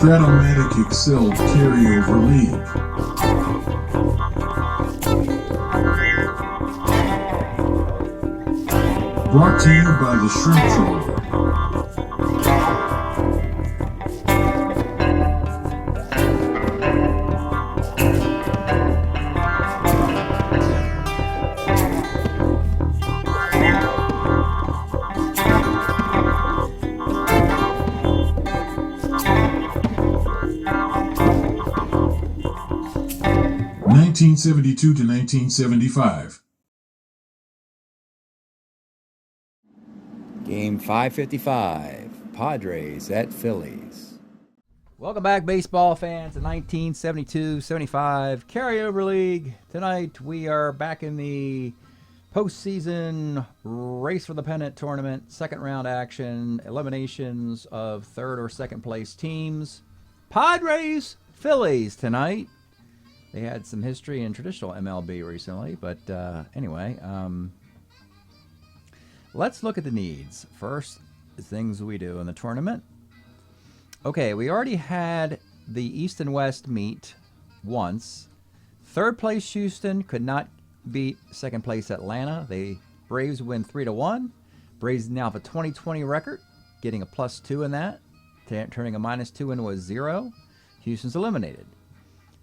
Strat-O-Matic Excel Carryover League. Brought to you by the Shrimp Troller. 1972 to 1975. Game 555, Padres at Phillies. Welcome back, baseball fans, to 1972-75 Carryover League. Tonight we are back in the postseason race for the pennant tournament, second round action, eliminations of third or second place teams. Padres, Phillies tonight. They had some history in traditional MLB recently, but anyway, let's look at the needs. First, the things we do in the tournament. Okay, we already had the East and West meet once. Third place Houston could not beat second place Atlanta. The Braves win 3-1. Braves now have a 20-20 record, getting a +2 in that, turning a -2 into a 0. Houston's eliminated.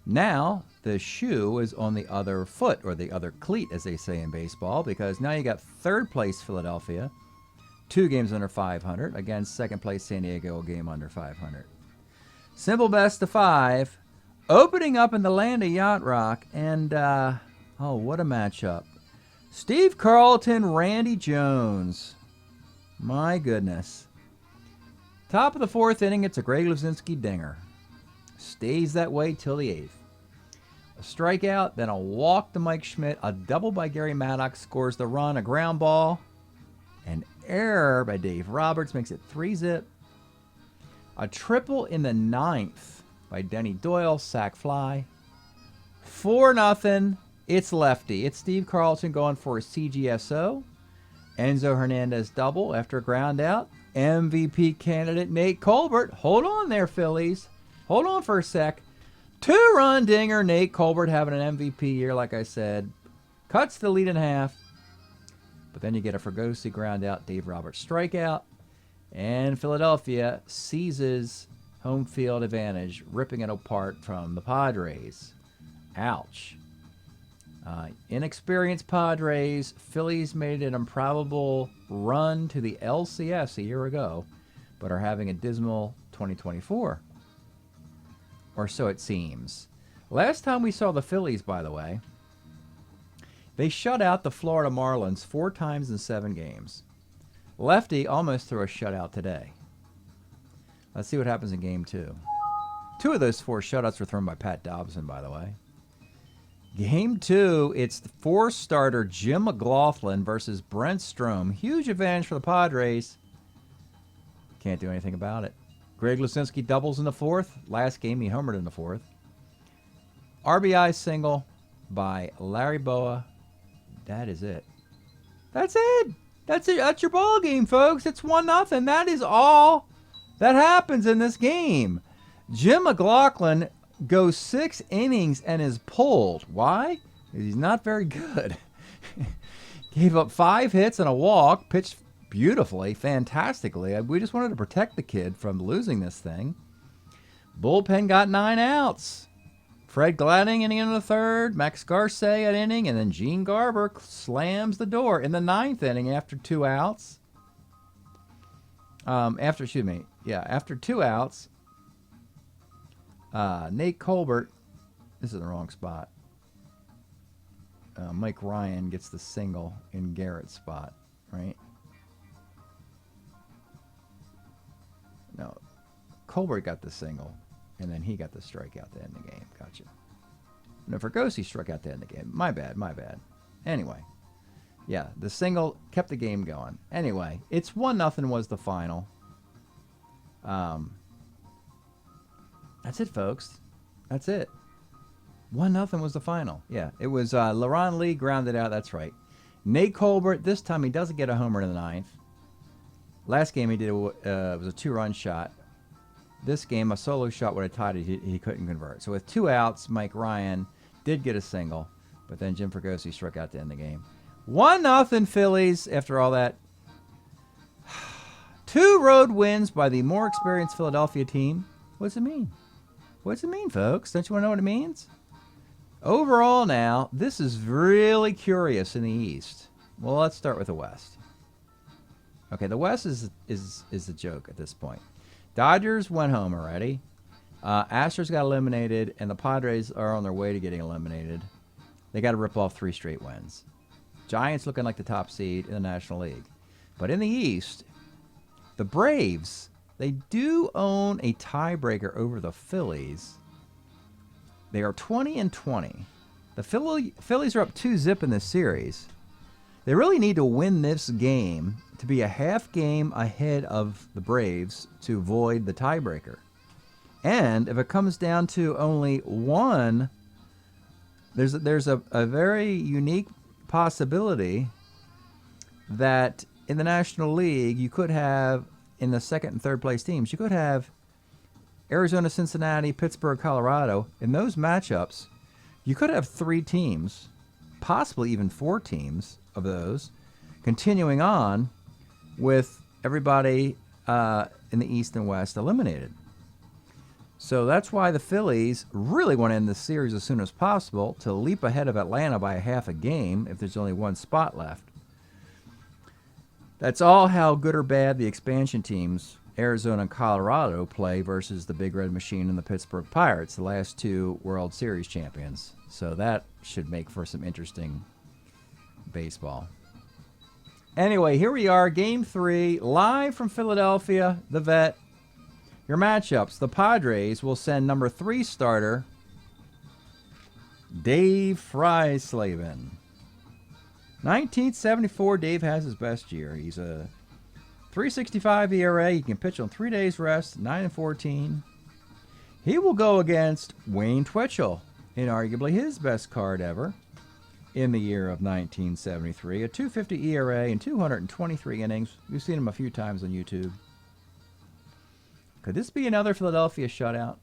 Now, the shoe is on the other foot, or the other cleat, as they say in baseball, because now you got third place Philadelphia, 2 games under 500, against second place San Diego, a game under 500. Simple best of 5, opening up in the land of Yacht Rock, and, oh, what a matchup. Steve Carlton, Randy Jones. My goodness. Top of the 4th inning, it's a Greg Luzinski dinger. Stays that way till the 8th. A strikeout, then a walk to Mike Schmidt, a double by Gary Maddox scores the run, a ground ball, an error by Dave Roberts makes it 3-zip. A triple in the 9th by Denny Doyle, sac fly. 4-0, it's lefty. It's Steve Carlton going for a CGSO. Enzo Hernandez double after a ground out. MVP candidate Nate Colbert. Hold on there, Phillies. Hold on for a sec. 2-run dinger, Nate Colbert having an MVP year, like I said. Cuts the lead in half. But then you get a Fregosi ground out, Dave Roberts strikeout. And Philadelphia seizes home field advantage, ripping it apart from the Padres. Ouch. Inexperienced Padres. Phillies made an improbable run to the LCS a year ago, but are having a dismal 2024. Or so it seems. Last time we saw the Phillies, by the way, they shut out the Florida Marlins 4 times in 7 games. Lefty almost threw a shutout today. Let's see what happens in Game 2. 2 of those 4 shutouts were thrown by Pat Dobson, by the way. Game 2, it's the 4-starter Jim McLaughlin versus Brent Strom. Huge advantage for the Padres. Can't do anything about it. Greg Luzinski doubles in the 4th. Last game, he homered in the 4th. RBI single by Larry Boa. That is it. That's it. That's it. That's your ball game, folks. It's 1-0. That is all that happens in this game. Jim McLaughlin goes 6 innings and is pulled. Why? Because he's not very good. Gave up 5 hits and a walk. Pitched beautifully, fantastically. We just wanted to protect the kid from losing this thing. Bullpen got 9 outs. Fred Gladding inning in the 3rd, Max Garcia an inning, and then Gene Garber slams the door in the 9th inning after 2 outs. After 2 outs, Nate Colbert, this is in the wrong spot. Mike Ryan gets the single in Garrett's spot, right? No, Colbert got the single, and then he got the strikeout to end the game. Gotcha. No, Fregosi struck out to end the game. My bad. Anyway, yeah, the single kept the game going. Anyway, it's 1-0 was the final. That's it, folks. That's it. 1-0 was the final. Yeah, it was LaRon Lee grounded out. That's right. Nate Colbert, this time he doesn't get a homer in the 9th. Last game he did was a 2-run shot. this game, a solo shot would have tied it. He couldn't convert. So with 2 outs, Mike Ryan did get a single, but then Jim Fregosi struck out to end the game. 1-0 Phillies after all that. 2 road wins by the more experienced Philadelphia team. What does it mean? What does it mean, folks? Don't you want to know what it means? Overall now, this is really curious in the East. Well, let's start with the West. Okay, the West is a joke at this point. Dodgers went home already. Astros got eliminated, and the Padres are on their way to getting eliminated. They got to rip off 3 straight wins. Giants looking like the top seed in the National League. But in the East, the Braves, they do own a tiebreaker over the Phillies. They are 20-20. The Phillies are up 2-0 in this series. They really need to win this game to be a half game ahead of the Braves to avoid the tiebreaker. And if it comes down to only one, there's a very unique possibility that in the National League, you could have, in the second and third place teams, you could have Arizona, Cincinnati, Pittsburgh, Colorado. In those matchups, you could have 3 teams, possibly even 4 teams of those, continuing on with everybody in the East and West eliminated. So that's why the Phillies really want to end this series as soon as possible to leap ahead of Atlanta by a half a game if there's only 1 spot left. That's all how good or bad the expansion teams, Arizona and Colorado, play versus the Big Red Machine and the Pittsburgh Pirates, the last 2 World Series champions. So that should make for some interesting baseball. Anyway, here we are, Game 3, live from Philadelphia, the Vet. Your matchups, the Padres will send number 3 starter, Dave Freislavin. 1974, Dave has his best year. He's a .365 ERA. He can pitch on 3 days rest, 9-14. He will go against Wayne Twitchell in arguably his best card ever in the year of 1973. A .250 ERA and 223 innings. We've seen him a few times on YouTube. Could this be another Philadelphia shutout?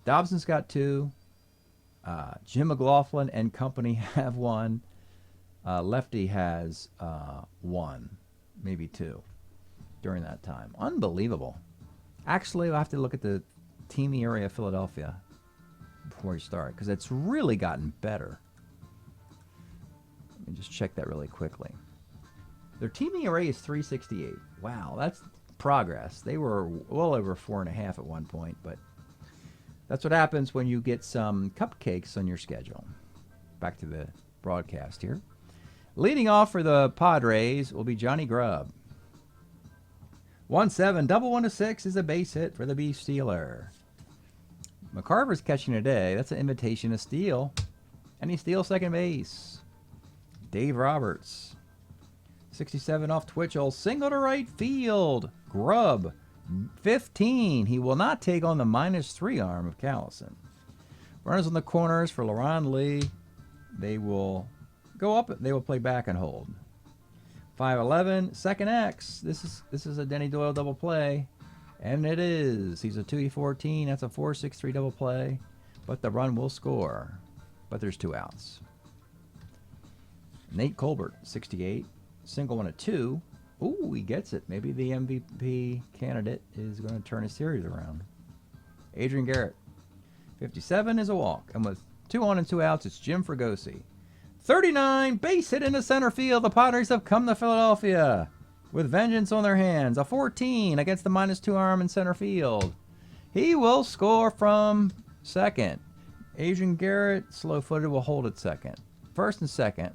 Dobson's got 2. Jim McLaughlin and company have 1. Lefty has 1, maybe 2 during that time. Unbelievable. Actually, I'll have to look at the team area of Philadelphia before we start, because it's really gotten better. Let me just check that really quickly. Their team ERA is .368. Wow, that's progress. They were well over 4.5 at one point, but that's what happens when you get some cupcakes on your schedule. Back to the broadcast here. Leading off for the Padres will be Johnny Grubb. 1-7, double 1-6 is a base hit for the Beef Stealer. McCarver's catching today. That's an invitation to steal. And he steals second base. Dave Roberts. 67 off Twitchell. Single to right field. Grubb. 15. He will not take on the -3 arm of Callison. Runners on the corners for LaRon Lee. They will go up. They will play back and hold. 5-11. Second X. This is a Denny Doyle double play. And it is. He's a 2E14. That's a 4-6-3 double play. But the run will score. But there's 2 outs. Nate Colbert, 68. Single 1-2. Ooh, he gets it. Maybe the MVP candidate is going to turn his series around. Adrian Garrett, 57 is a walk. And with 2 on and 2 outs, it's Jim Fregosi. 39, base hit into center field. The Padres have come to Philadelphia with vengeance on their hands. A 14 against the -2 arm in center field. He will score from second. Adrian Garrett, slow-footed, will hold at second. First and second.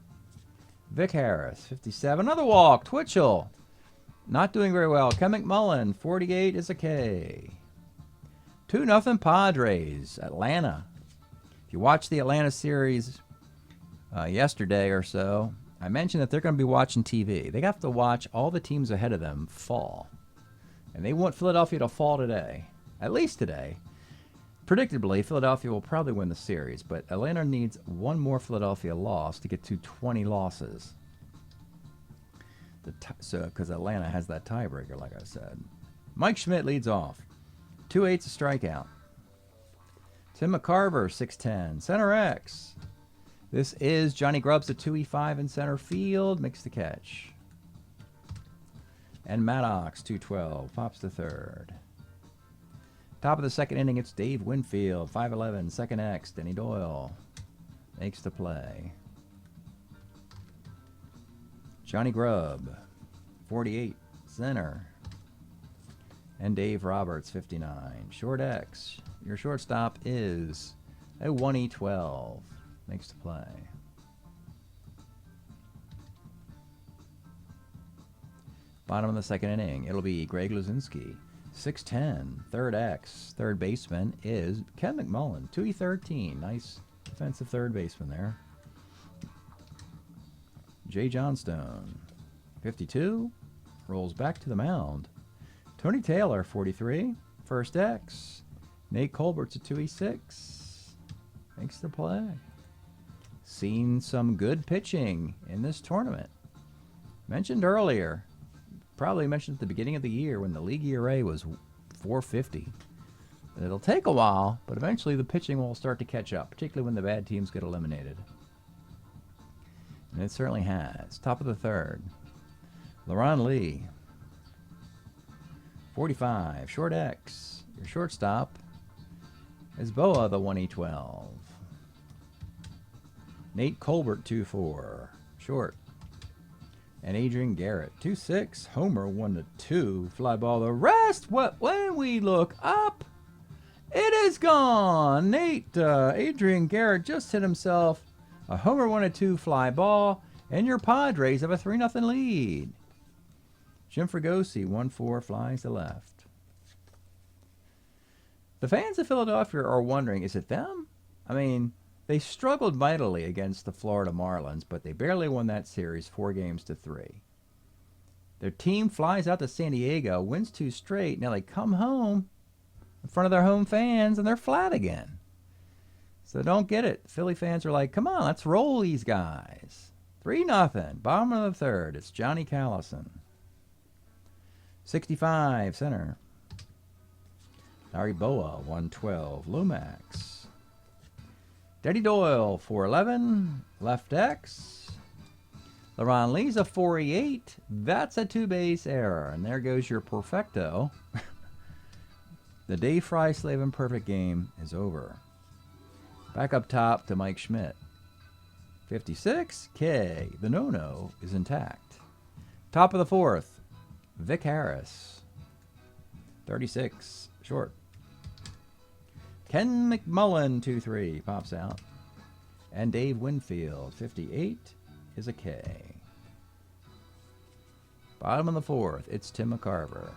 Vic Harris, 57. Another walk. Twitchell, not doing very well. Ken McMullen, 48 is a K. 2-0 Padres. Atlanta. If you watched the Atlanta series yesterday or so, I mentioned that they're going to be watching TV. They have to watch all the teams ahead of them fall. And they want Philadelphia to fall today. At least today. Predictably, Philadelphia will probably win the series, but Atlanta needs 1 more Philadelphia loss to get to 20 losses. Because Atlanta has that tiebreaker, like I said. Mike Schmidt leads off. 2/8 a strikeout. Tim McCarver, 6'10", center X. This is Johnny Grubbs at 2E5 in center field. Makes the catch. And Maddox, 212, pops to third. Top of the second inning, it's Dave Winfield, 5'11", second X. Denny Doyle makes the play. Johnny Grubb, 48, center. And Dave Roberts, 59, short X. Your shortstop is a 1E12. Makes the play. Bottom of the second inning, it'll be Greg Luzinski, 6'10", third X. Third baseman is Ken McMullen, 2E13. Nice defensive third baseman there. Jay Johnstone, 52, rolls back to the mound. Tony Taylor, 43, first X. Nate Colbert's a 2E6. Makes the play. Seen some good pitching in this tournament. Mentioned earlier, probably mentioned at the beginning of the year when the league ERA was 450. It'll take a while, but eventually the pitching will start to catch up, particularly when the bad teams get eliminated. And it certainly has. Top of the third. LaRon Lee, 45, short X. Your shortstop is Boa, the 1E12. Nate Colbert, 2-4, short. And Adrian Garrett, 2-6, homer, 1-2, fly ball. The rest, when we look up, it is gone. Adrian Garrett just hit himself a homer, 1-2, fly ball, and your Padres have a 3-0 lead. Jim Fregosi, 1-4, flies to left. The fans of Philadelphia are wondering, is it them? I mean, they struggled mightily against the Florida Marlins, but they barely won that series 4-3. Their team flies out to San Diego, wins 2 straight. Now they come home in front of their home fans, and they're flat again. So don't get it. Philly fans are like, come on, let's roll these guys. 3-0, bottom of the third. It's Johnny Callison. 65, center. Larry Boa, 112, Lomax. Denny Doyle, 411, left X. LaRon Lee's a 4E8. That's a 2-base error. And there goes your perfecto. The Dave Fry Slavin perfect game is over. Back up top to Mike Schmidt. 56, K. The no-no is intact. Top of the fourth, Vic Harris. 36, short. Ken McMullen, 2-3, pops out. And Dave Winfield, 58, is a K. Bottom of the fourth, it's Tim McCarver.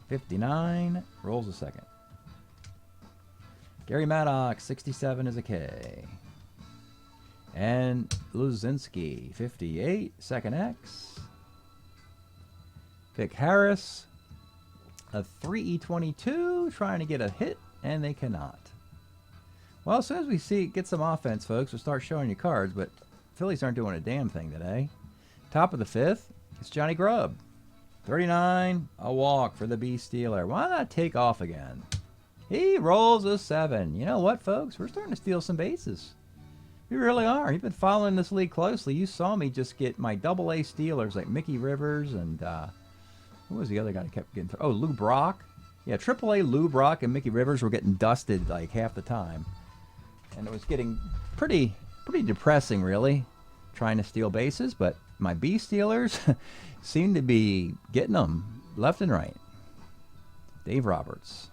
59, rolls a second. Gary Maddox, 67, is a K. And Luzinski, 58, second X. Vic Harris, a 3E22, trying to get a hit, and they cannot. Well, as soon as we get some offense, folks, we'll start showing you cards, but Phillies aren't doing a damn thing today. Top of the fifth, it's Johnny Grubb. 39, a walk for the B Steeler. Why not take off again? He rolls a 7. You know what, folks? We're starting to steal some bases. We really are. You've been following this league closely. You saw me just get my AA Steelers like Mickey Rivers and who was the other guy that kept getting through? Oh, Lou Brock. Yeah, AAA Lou Brock and Mickey Rivers were getting dusted like half the time. And it was getting pretty depressing, really, trying to steal bases. But my B Steelers seem to be getting them left and right. Dave Roberts.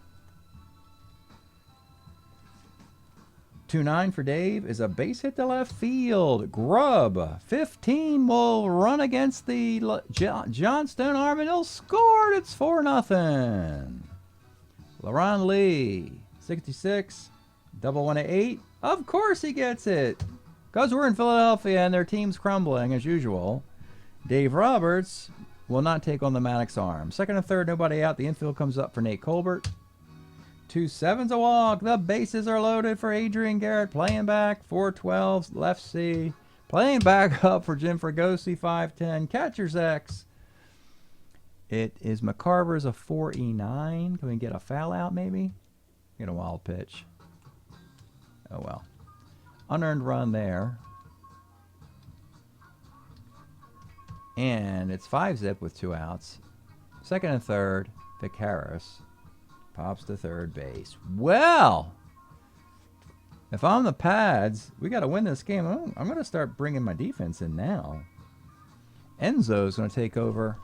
2-9 for Dave is a base hit to left field. Grubb, 15, will run against the Johnstone arm, and he'll score. It's 4-0. LaRon Lee, 66, double 1-8. Of course he gets it, because we're in Philadelphia and their team's crumbling as usual. Dave Roberts will not take on the Maddox arm. Second and third, nobody out. The infield comes up for Nate Colbert. 2-7's a walk. The bases are loaded for Adrian Garrett. Playing back, 4-12, left C. Playing back up for Jim Fregosi, 5-10. Catcher's X It is McCarver's a 4E9. Can we get a foul out maybe? Get a wild pitch. Oh well. Unearned run there. And it's 5-zip with 2 outs. Second and third, Vic Harris pops to third base. Well, if I'm the Pads, we got to win this game. I'm going to start bringing my defense in now. Enzo's going to take over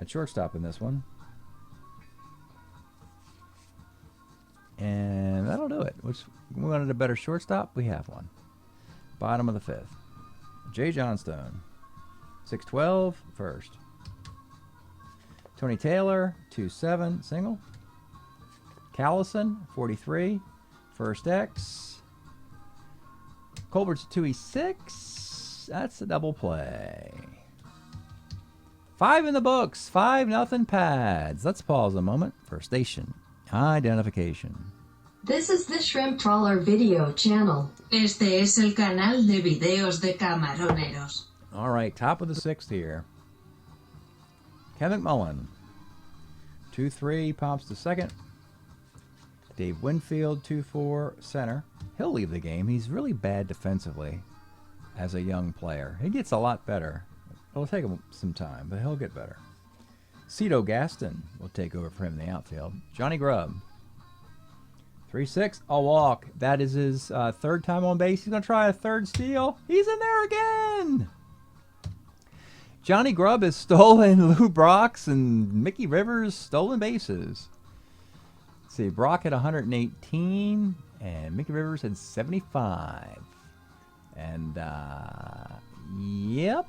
at shortstop in this one. And that'll do it. We wanted a better shortstop. We have one. Bottom of the 5th. Jay Johnstone. 6-12, first. Tony Taylor, 2-7, single. Callison, 43, first X. Colbert's 2E6. That's a double play. 5 in the books. 5-0 Pads. Let's pause a moment for station identification. This is the Shrimp Trawler video channel. Este es el canal de videos de camaroneros. All right, top of the 6th here. Kevin McMullen. 2-3, pops to second. Dave Winfield, 2-4, center. He'll leave the game. He's really bad defensively as a young player. He gets a lot better. It'll take him some time, but he'll get better. Cito Gaston will take over for him in the outfield. Johnny Grubb. 3-6, a walk. That is his third time on base. He's going to try a third steal. He's in there again. Johnny Grubb has stolen Lou Brock's and Mickey Rivers' stolen bases. Let's see, Brock had 118, and Mickey Rivers had 75. And, yep,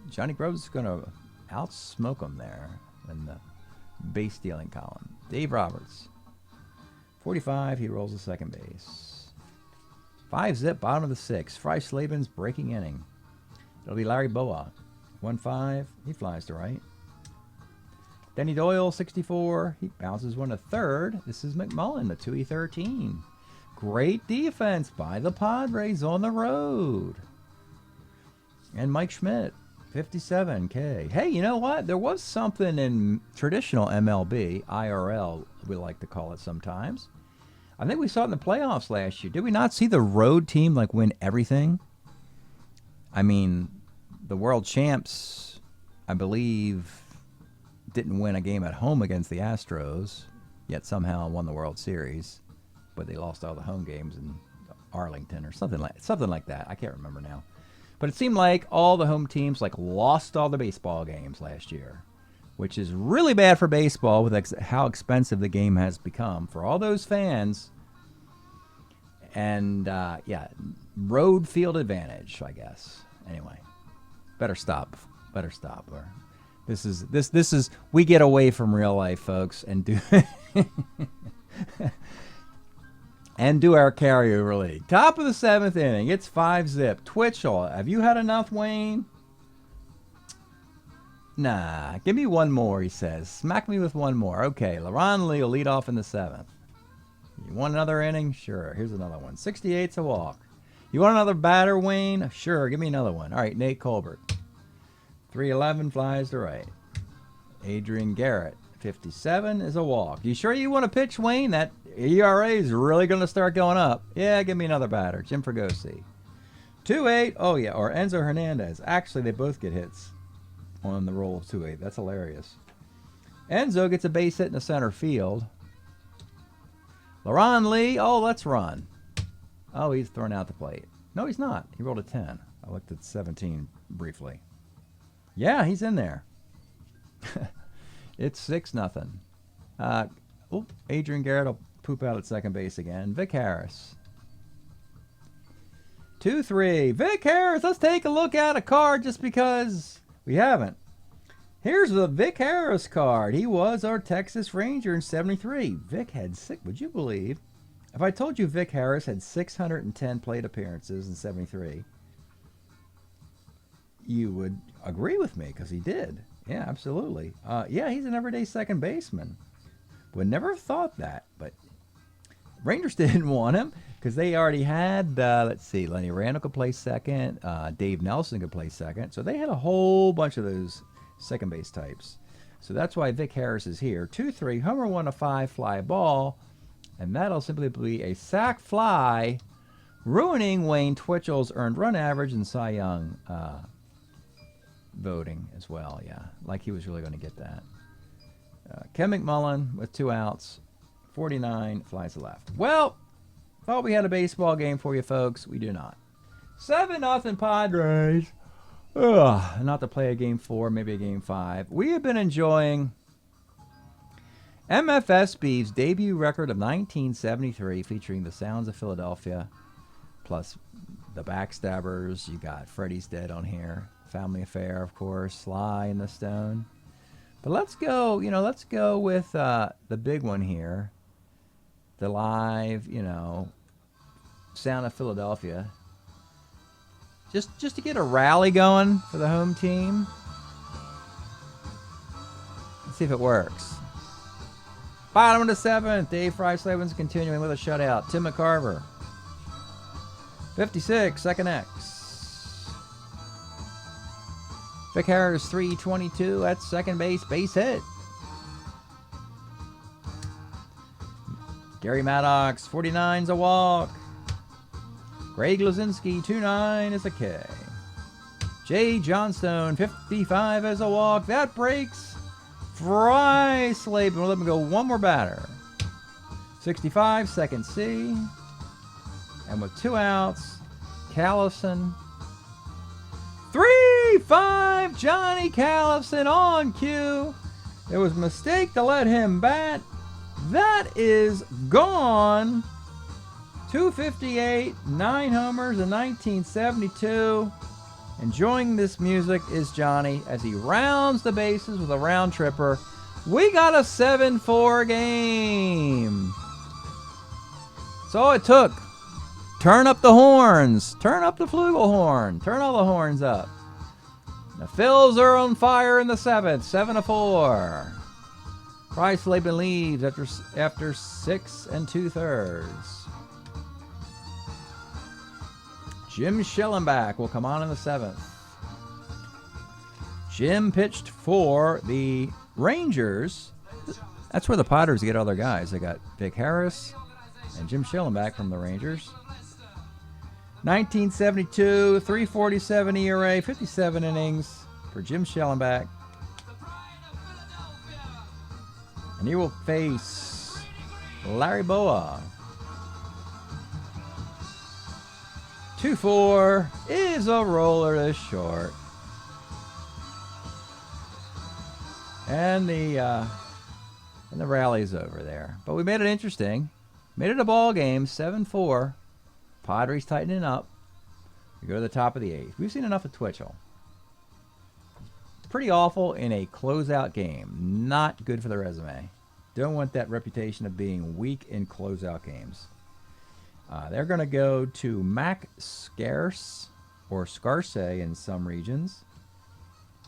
Johnny Grubb's going to outsmoke him there in the base stealing column. Dave Roberts, 45, he rolls to second base. 5-zip, bottom of the 6th. Fry Slavens breaking inning. It'll be Larry Boa. 1-5. He flies to right. Denny Doyle, 64. He bounces one to third. This is McMullen, the 2E13. Great defense by the Padres on the road. And Mike Schmidt, 57K. Hey, you know what? There was something in traditional MLB, IRL, we like to call it sometimes. I think we saw it in the playoffs last year. Did we not see the road team win everything? I mean, the world champs, I believe, didn't win a game at home against the Astros, yet somehow won the World Series, but they lost all the home games in Arlington or something like that. I can't remember now. But it seemed like all the home teams lost all the baseball games last year, which is really bad for baseball with how expensive the game has become for all those fans. And yeah, road field advantage, I guess. Anyway, better stop. Or this is we get away from real life, folks, and do and do our carryover league. Top of the 7th inning. It's 5-zip. Twitchell, have you had enough, Wayne? Nah, give me one more, he says. Smack me with one more. Okay, LaRon Lee will lead off in the 7th. You want another inning? Sure. Here's another one. 68's a walk. You want another batter, Wayne? Sure. Give me another one. All right, Nate Colbert. 3-11 flies to right. Adrian Garrett. 57 is a walk. You sure you want to pitch, Wayne? That ERA is really going to start going up. Yeah, give me another batter. Jim Fregosi. 2-8. Oh, yeah. Or Enzo Hernandez. Actually, they both get hits on the roll of 2-8. That's hilarious. Enzo gets a base hit in the center field. LaRon Lee, oh, let's run. Oh, he's thrown out the plate. No, he's not. He rolled a 10. I looked at 17 briefly. Yeah, he's in there. It's 6-0. Adrian Garrett will poop out at second base again. Vic Harris. 2-3. Vic Harris, let's take a look at a card just because we haven't. Here's the Vic Harris card. He was our Texas Ranger in 73. Vic had would you believe? If I told you Vic Harris had 610 plate appearances in 73, you would agree with me because he did. Yeah, absolutely. Yeah, he's an everyday second baseman. Would never have thought that, but Rangers didn't want him because they already had, let's see, Lenny Randall could play second. Dave Nelson could play second. So they had a whole bunch of those second base types. So that's why Vic Harris is here. 2-3, homer 1 to 5, fly ball. And that'll simply be a sac fly, ruining Wayne Twitchell's earned run average and Cy Young voting as well. Yeah, like he was really going to get that. Ken McMullen with 2 outs, 49, flies to left. Well, thought we had a baseball game for you folks. We do not. 7-0 Padres. Ugh, not to play a game 4, maybe a game 5. We have been enjoying MFSB's debut record of 1973, featuring the sounds of Philadelphia, plus the Backstabbers. You got Freddie's Dead on here, Family Affair, of course, Sly and the Stone. But let's go, let's go with the big one here, the live, sound of Philadelphia. Just to get a rally going for the home team. Let's see if it works. Bottom of the 7th, Dave Fryslaven's continuing with a shutout. Tim McCarver. 56, second X. Vic Harris, 322 at second base, base hit. Gary Maddox, 49's a walk. Greg Luzinski, 2-9 is a K. Jay Johnstone, 55 as a walk. That breaks Fryslaven. We'll let him go one more batter. 65, second C. And with 2 outs, Callison. 3-5, Johnny Callison on cue. It was a mistake to let him bat. That is gone. 258, 9 homers in 1972. Enjoying this music is Johnny as he rounds the bases with a round tripper. We got a 7-4 game. That's all it took. Turn up the horns. Turn up the flugelhorn. Turn all the horns up. The Phils are on fire in the 7th. 7-4. Fryslaven leaves after 6 2/3. Jim Schellenbach will come on in the 7th. Jim pitched for the Rangers. That's where the Padres get all their guys. They got Vic Harris and Jim Schellenbach from the Rangers. 1972, 347 ERA, 57 innings for Jim Schellenbach. And he will face Larry Boa. 2-4 is a roller to short. And the rally's over there. But we made it interesting. Made it a ball game, 7-4. Padres tightening up. We go to the top of the 8th. We've seen enough of Twitchell. Pretty awful in a closeout game. Not good for the resume. Don't want that reputation of being weak in closeout games. They're going to go to Mac Scarce, or Scarce in some regions.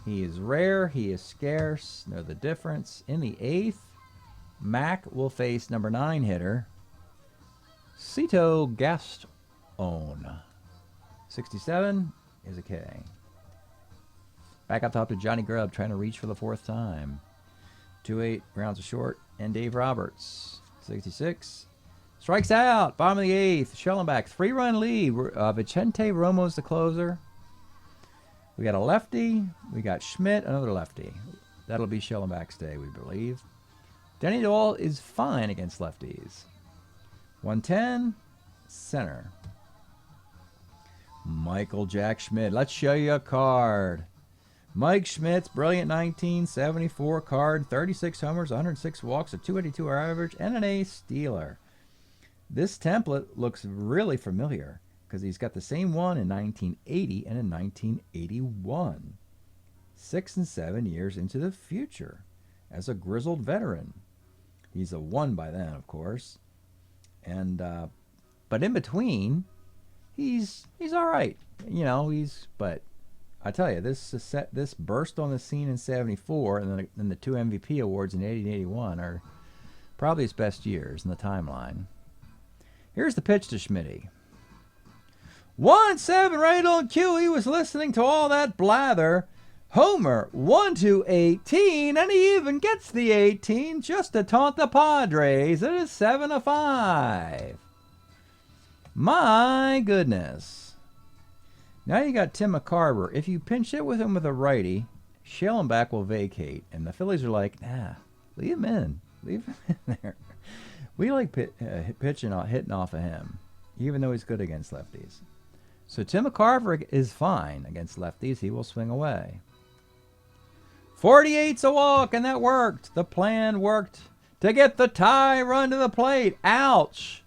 He is rare. He is scarce. Know the difference. In the 8th, Mac will face number 9 hitter, Cito Gaston. 67 is a K. Back up top to Johnny Grubb, trying to reach for the 4th time. 2-8, grounds a short, and Dave Roberts. 66. Strikes out, bottom of the 8th. Schellenbach, 3-run lead. Vicente Romo's the closer. We got a lefty. We got Schmidt, another lefty. That'll be Schellenbach's day, we believe. Denny Doyle is fine against lefties. 110, center. Michael Jack Schmidt. Let's show you a card. Mike Schmidt's brilliant 1974 card. 36 homers, 106 walks, a 282 average, and an ace stealer. This template looks really familiar because he's got the same one in 1980 and in 1981. 6 and 7 years into the future as a grizzled veteran. He's a 1 by then, of course. And but in between, he's all right. But I tell you, this burst on the scene in 74 and then the 2 MVP awards in 80 and 81 are probably his best years in the timeline. Here's the pitch to Schmitty. 1-7 right on cue. He was listening to all that blather. Homer 1-18, and he even gets the 18 just to taunt the Padres. It is 7-5. My goodness. Now you got Tim McCarver. If you pinch hit with him with a righty, Schellenbach will vacate. And the Phillies are like, nah, leave him in. Leave him in there. We like hitting off of him, even though he's good against lefties. So Tim McCarver is fine against lefties. He will swing away. 48's a walk, and that worked. The plan worked to get the tie run to the plate. Ouch.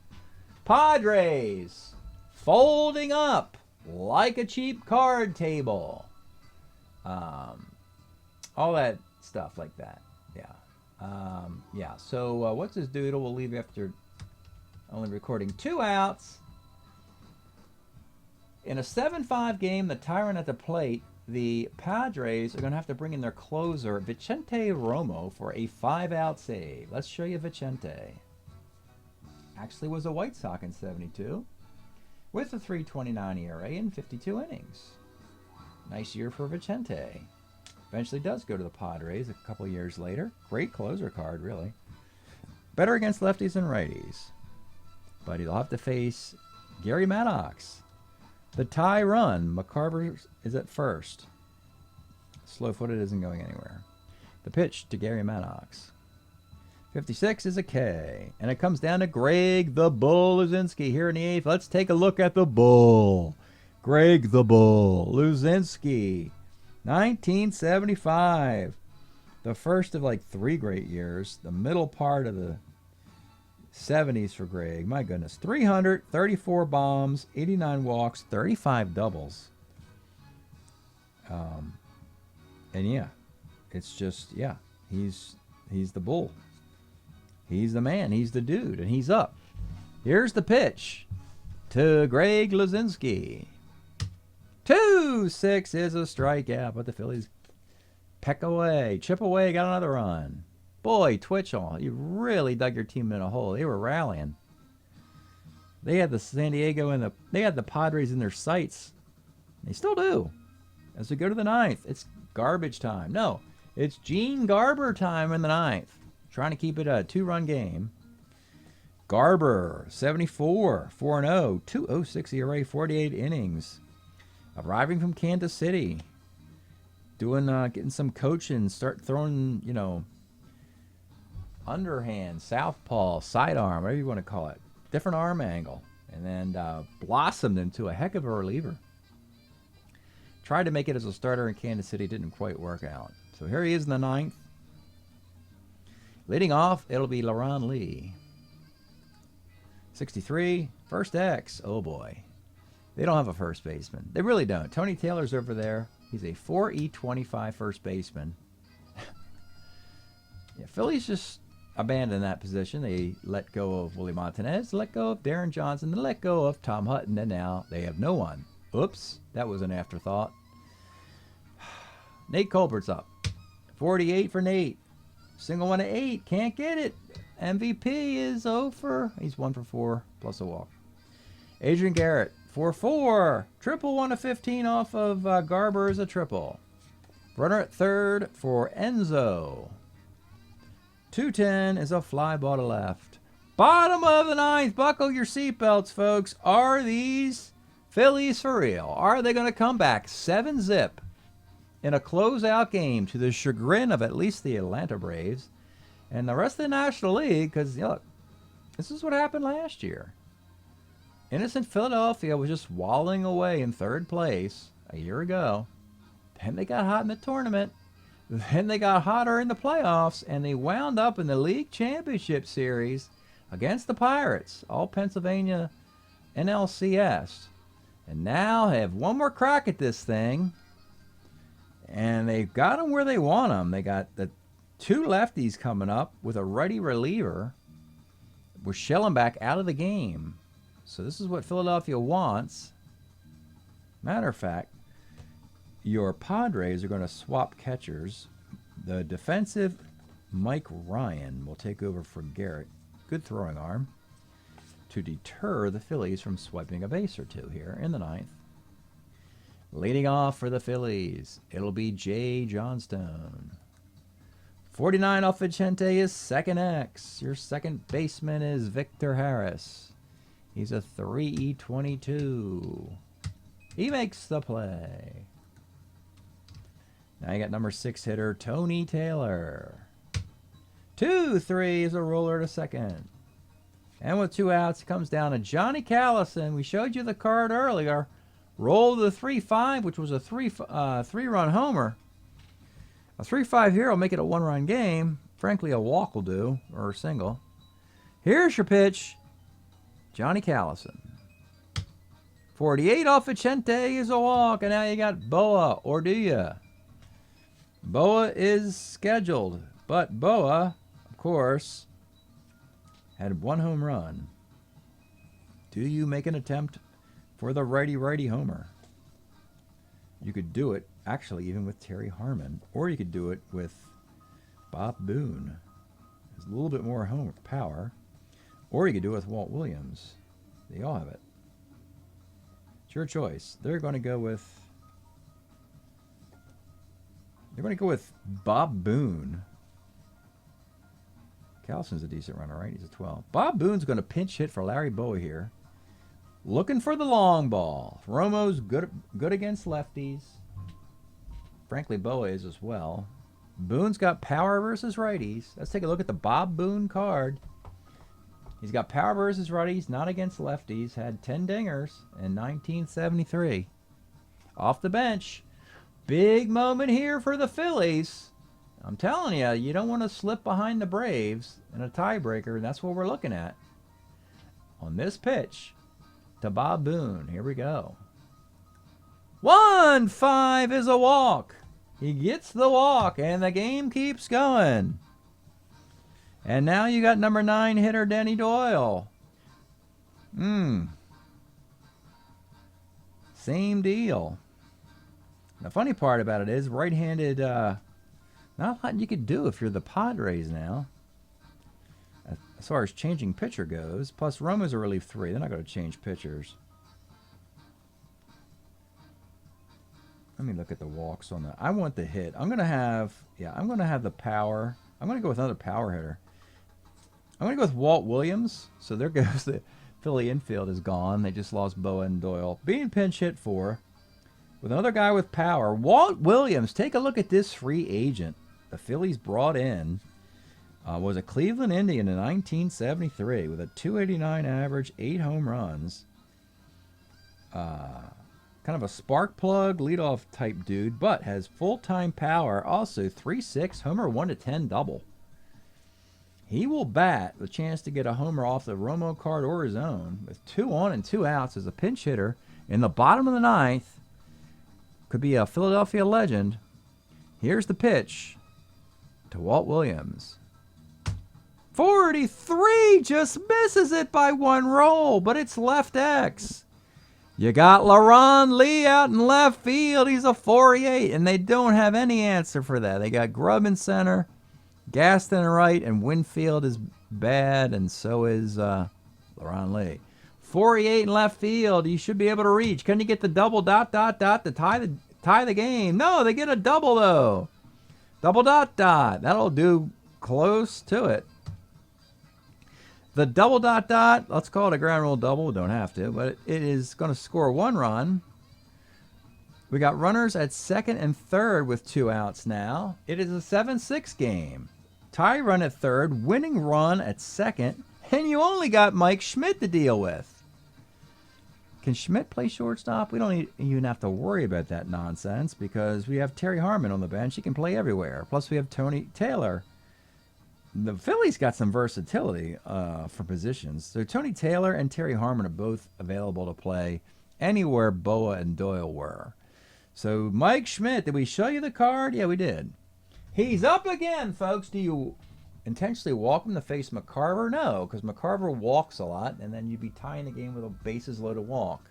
Padres folding up like a cheap card table. All that stuff like that. Yeah. So what's this doodle? We'll leave after only recording 2 outs. In a 7-5 game, the Tyrant at the plate, the Padres are going to have to bring in their closer, Vicente Romo, for a 5-out save. Let's show you Vicente. Actually was a White Sox in 72 with a 3.29 ERA in 52 innings. Nice year for Vicente. Eventually does go to the Padres a couple years later. Great closer card, really. Better against lefties and righties. But he'll have to face Gary Maddox. The tie run. McCarver is at first. Slow-footed isn't going anywhere. The pitch to Gary Maddox. 56 is a K. And it comes down to Greg the Bull Luzinski here in the 8th. Let's take a look at the Bull. Greg the Bull Luzinski. 1975. The first of like 3 great years. The middle part of the 70s for Greg. My goodness. 334 bombs, 89 walks, 35 doubles. And yeah, it's just, yeah, he's the Bull. He's the man. He's the dude. And he's up. Here's the pitch to Greg Luzinski. 2-6 is a strikeout, but the Phillies peck away, chip away, got another run. Boy, Twitchell, you really dug your team in a hole. They were rallying. They had the San Diego they had the Padres in their sights. They still do. As we go to the 9th, it's garbage time. No, it's Gene Garber time in the 9th. Trying to keep it a 2-run game. Garber, 74, 4-0, 2.06 ERA, 48 innings. Arriving from Kansas City. Getting some coaching, start throwing, underhand, southpaw, sidearm, whatever you want to call it. Different arm angle. And then blossomed into a heck of a reliever. Tried to make it as a starter in Kansas City, didn't quite work out. So here he is in the 9th. Leading off, it'll be LaRon Lee. 63, first X. Oh boy. They don't have a first baseman. They really don't. Tony Taylor's over there. He's a 4.25 first baseman. Yeah, Phillies just abandoned that position. They let go of Willie Montanez, let go of Darren Johnson, they let go of Tom Hutton, and now they have no one. Oops, that was an afterthought. Nate Colbert's up. 48 for Nate. Single one to 8. Can't get it. MVP is 0 for. He's 1 for 4 plus a walk. Adrian Garrett, 4-4. Triple 1 to 15 off of Garber is a triple. Runner at third for Enzo. 210 is a fly ball to left. Bottom of the 9th. Buckle your seatbelts, folks. Are these Phillies for real? Are they going to come back 7-zip in a closeout game to the chagrin of at least the Atlanta Braves and the rest of the National League? Because, look, this is what happened last year. Innocent Philadelphia was just wallowing away in 3rd place a year ago. Then they got hot in the tournament. Then they got hotter in the playoffs, and they wound up in the league championship series against the Pirates, all Pennsylvania NLCS. And now have one more crack at this thing, and they've got them where they want them. They got the 2 lefties coming up with a righty reliever with Schellenbach out of the game. So this is what Philadelphia wants. Matter of fact, your Padres are going to swap catchers. The defensive Mike Ryan will take over for Garrett. Good throwing arm to deter the Phillies from swiping a base or two here in the 9th. Leading off for the Phillies, it'll be Jay Johnstone. 49 off Vicente is second X. Your second baseman is Victor Harris. He's a 3E22. He makes the play. Now you got number 6 hitter Tony Taylor. 2-3 is a roller to second. And with 2 outs, it comes down to Johnny Callison. We showed you the card earlier. Roll the 3-5, which was a three-run homer. A 3-5 here will make it a 1-run game. Frankly, a walk will do, or a single. Here's your pitch. Johnny Callison. 48 off Vicente is a walk, and now you got Boa, or do ya? Boa is scheduled, but Boa, of course, had 1 home run. Do you make an attempt for the righty-righty homer? You could do it, actually, even with Terry Harmon, or you could do it with Bob Boone. There's a little bit more home power. Or you could do it with Walt Williams. They all have it. It's your choice. They're going to go with Bob Boone. Callison's a decent runner, right? He's a 12. Bob Boone's going to pinch hit for Larry Bowa here. Looking for the long ball. Romo's good against lefties. Frankly, Bowa is as well. Boone's got power versus righties. Let's take a look at the Bob Boone card. He's got power versus righties, not against lefties. Had 10 dingers in 1973. Off the bench. Big moment here for the Phillies. I'm telling you, you don't want to slip behind the Braves in a tiebreaker, and that's what we're looking at. On this pitch to Bob Boone. Here we go. 1-5 is a walk. He gets the walk, and the game keeps going. And now you got number 9 hitter Denny Doyle. Same deal. The funny part about it is right-handed, not a lot you could do if you're the Padres now. As far as changing pitcher goes. Plus, Romo's a relief 3. They're not going to change pitchers. Let me look at the walks on that. I want the hit. I'm going to have the power. I'm going to go with another power hitter. I'm going to go with Walt Williams. So there goes the Philly infield is gone. They just lost Boa and Doyle. Being pinch hit for with another guy with power. Walt Williams, take a look at this free agent the Phillies brought in. Was a Cleveland Indian in 1973 with a .289 average, 8 home runs. Kind of a spark plug, leadoff type dude, but has full-time power. Also 3-6, homer 1-10 double. He will bat with a chance to get a homer off the Romo card or his own with 2 on and 2 outs as a pinch hitter in the bottom of the 9th. Could be a Philadelphia legend. Here's the pitch to Walt Williams. 43 just misses it by 1 roll, but it's left X. You got LaRon Lee out in left field. He's a 48, and they don't have any answer for that. They got Grubb in center, Gaston in right, and Winfield is bad, and so is LaRon Lee. 48 in left field. You should be able to reach. Can you get the double ... to tie the game? No, they get a double, though. Double ... That'll do close to it. The double ... let's call it a ground rule double. We don't have to, but it is going to score 1 run. We got runners at second and third with 2 outs now. It is a 7-6 game. Tie run at third, winning run at second, and you only got Mike Schmidt to deal with. Can Schmidt play shortstop? We don't even have to worry about that nonsense because we have Terry Harmon on the bench. He can play everywhere. Plus, we have Tony Taylor. The Phillies got some versatility for positions. So Tony Taylor and Terry Harmon are both available to play anywhere Boa and Doyle were. So Mike Schmidt, did we show you the card? Yeah, we did. He's up again, folks. Do you intentionally walk him to face McCarver? No, because McCarver walks a lot, and then you'd be tying the game with a bases loaded walk.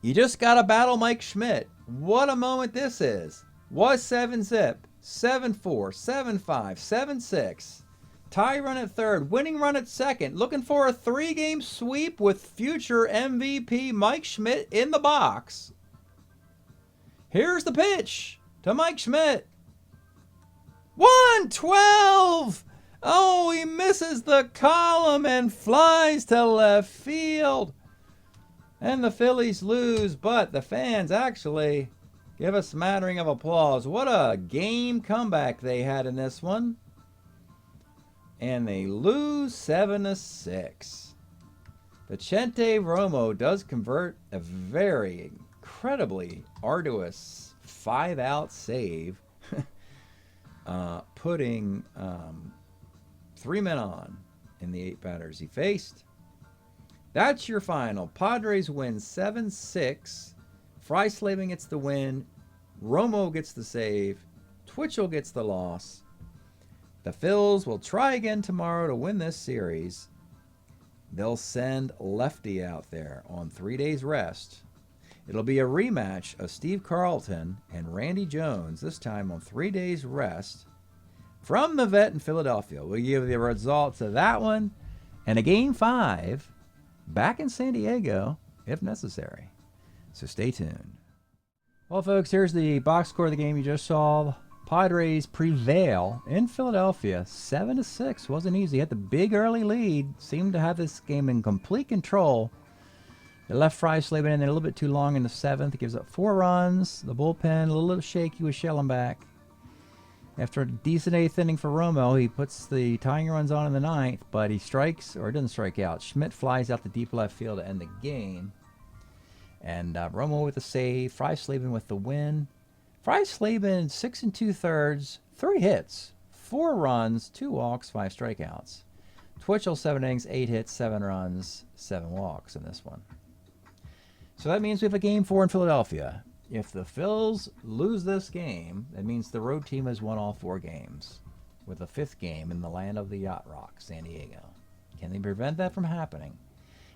You just got to battle Mike Schmidt. What a moment this is. Was 7-zip. 7-4, 7-5, 7-6. tie run at third, winning run at second, looking for a 3-game sweep with future MVP Mike Schmidt in the box. Here's the pitch to Mike Schmidt. 112! Oh, he misses the column and flies to left field. And the Phillies lose, but the fans actually give a smattering of applause. What a game comeback they had in this one. And they lose 7-6. Vicente Romo does convert a very incredibly arduous 5-out save, putting 3 men on in the 8 batters he faced. That's your final. Padres win 7-6. Freislaving gets the win. Romo gets the save. Twitchell gets the loss. The Phils will try again tomorrow to win this series. They'll send Lefty out there on 3 days rest. It'll be a rematch of Steve Carlton and Randy Jones, this time on 3 days rest from the vet in Philadelphia. We'll give you the results of that one and a Game 5 back in San Diego if necessary. So stay tuned. Well, folks, here's the box score of the game you just saw. Padres prevail in Philadelphia 7-6. Wasn't easy. Had the big early lead. Seemed to have this game in complete control. They left Freislaving in there a little bit too long in the 7th. It gives up 4 runs. The bullpen a little shaky with Schellenbach. After a decent 8th inning for Romo, he puts the tying runs on in the 9th, but he strikes, or doesn't strike out. Schmidt flies out to deep left field to end the game. And Romo with the save. Freislaving with the win. Freislaving 6 2/3, 3 hits, 4 runs, 2 walks, 5 strikeouts. Twitchell 7 innings, 8 hits, 7 runs, 7 walks in this one. So that means we have a Game 4 in Philadelphia. If the Phils lose this game, that means the road team has won all 4 games, with a 5th game in the land of the Yacht Rock, San Diego. Can they prevent that from happening?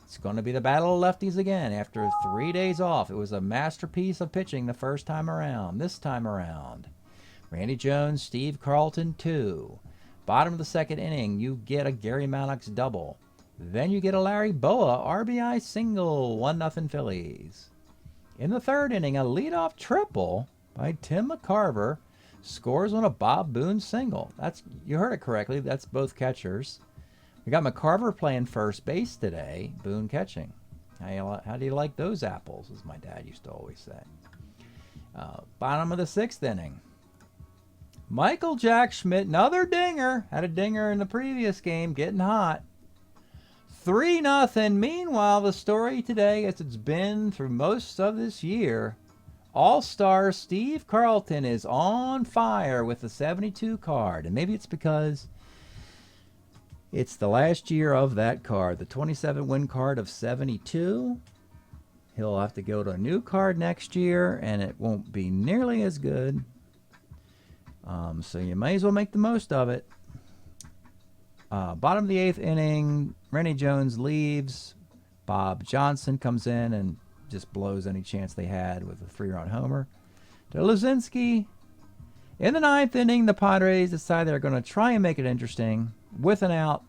It's going to be the battle of lefties again after 3 days off. It was a masterpiece of pitching the first time around. This time around, Randy Jones, Steve Carlton, 2. Bottom of the 2nd inning, you get a Gary Maddox double. Then you get a Larry Boa RBI single, 1-0 Phillies. In the 3rd inning, a leadoff triple by Tim McCarver scores on a Bob Boone single. You heard it correctly. That's both catchers. We got McCarver playing first base today, Boone catching. How do you like those apples, as my dad used to always say. Bottom of the 6th inning. Michael Jack Schmidt, another dinger. Had a dinger in the previous game, getting hot. 3-0. Meanwhile, the story today, as it's been through most of this year, All-Star Steve Carlton is on fire with the 72 card. And maybe it's because it's the last year of that card, the 27-win card of 72. He'll have to go to a new card next year, and it won't be nearly as good. So you may as well make the most of it. Bottom of the 8th inning, Randy Jones leaves. Bob Johnson comes in and just blows any chance they had with a 3-run homer to Luzinski. In the 9th inning, the Padres decide they're going to try and make it interesting. With an out,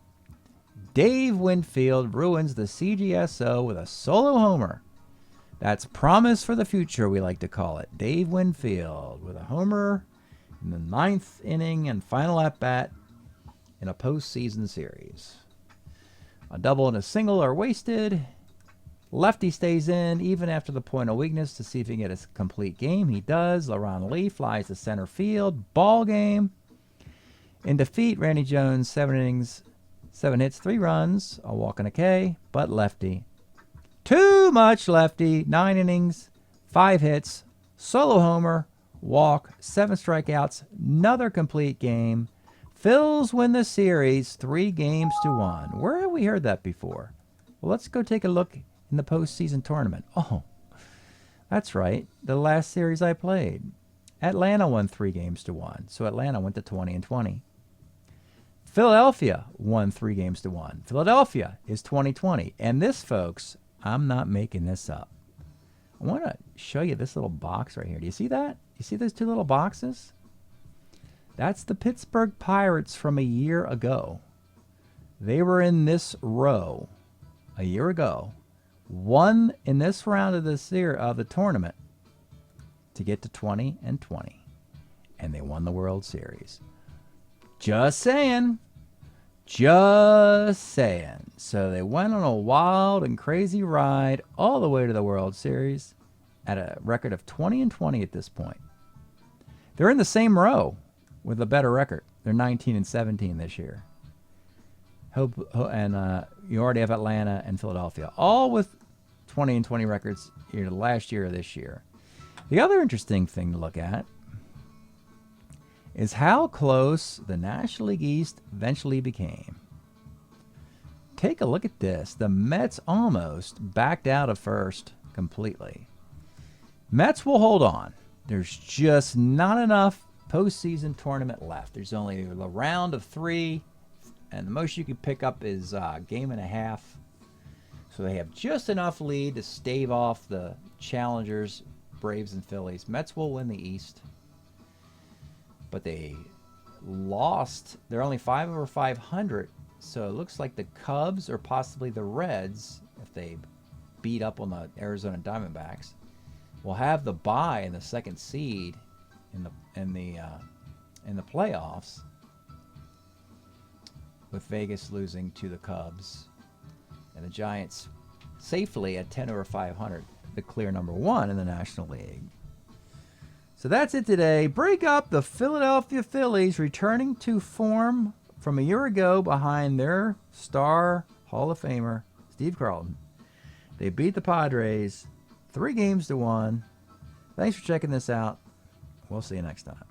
Dave Winfield ruins the CGSO with a solo homer. That's promise for the future, we like to call it. Dave Winfield with a homer in the 9th inning and final at-bat in a postseason series. A double and a single are wasted. Lefty stays in even after the point of weakness to see if he can get a complete game. He does. LaRon Lee flies to center field. Ball game. In defeat, Randy Jones, 7 innings, 7 hits, 3 runs, a walk and a K, but lefty. Too much lefty. 9 innings, 5 hits, solo homer, walk, 7 strikeouts, another complete game. Phils win the series 3-1. Where have we heard that before? Well, let's go take a look in the postseason tournament. Oh, that's right. The last series I played. Atlanta won 3-1. So Atlanta went to 20-20. Philadelphia won 3-1. Philadelphia is 20-20. And this, folks, I'm not making this up. I want to show you this little box right here. Do you see that? You see those 2 little boxes? That's the Pittsburgh Pirates from a year ago. They were in this row a year ago, won in this round of the tournament to get to 20-20, and they won the World Series. Just saying. Just saying. So they went on a wild and crazy ride all the way to the World Series at a record of 20-20 at this point. They're in the same row with a better record. They're 19-17 this year. And you already have Atlanta and Philadelphia, all with 20-20 records either last year or this year. The other interesting thing to look at is how close the National League East eventually became. Take a look at this. The Mets almost backed out of first completely. Mets will hold on. There's just not enough postseason tournament left. There's only a round of 3, and the most you can pick up is a game and a half. So they have just enough lead to stave off the challengers, Braves and Phillies. Mets will win the East. But they lost. They're only 5 over 500. So it looks like the Cubs or possibly the Reds, if they beat up on the Arizona Diamondbacks, will have the bye in the second seed in the playoffs, with Vegas losing to the Cubs, and the Giants safely at 10 over 500, the clear number 1 in the National League. So that's it today. Break up the Philadelphia Phillies, returning to form from a year ago behind their star Hall of Famer, Steve Carlton. They beat the Padres 3-1. Thanks for checking this out. We'll see you next time.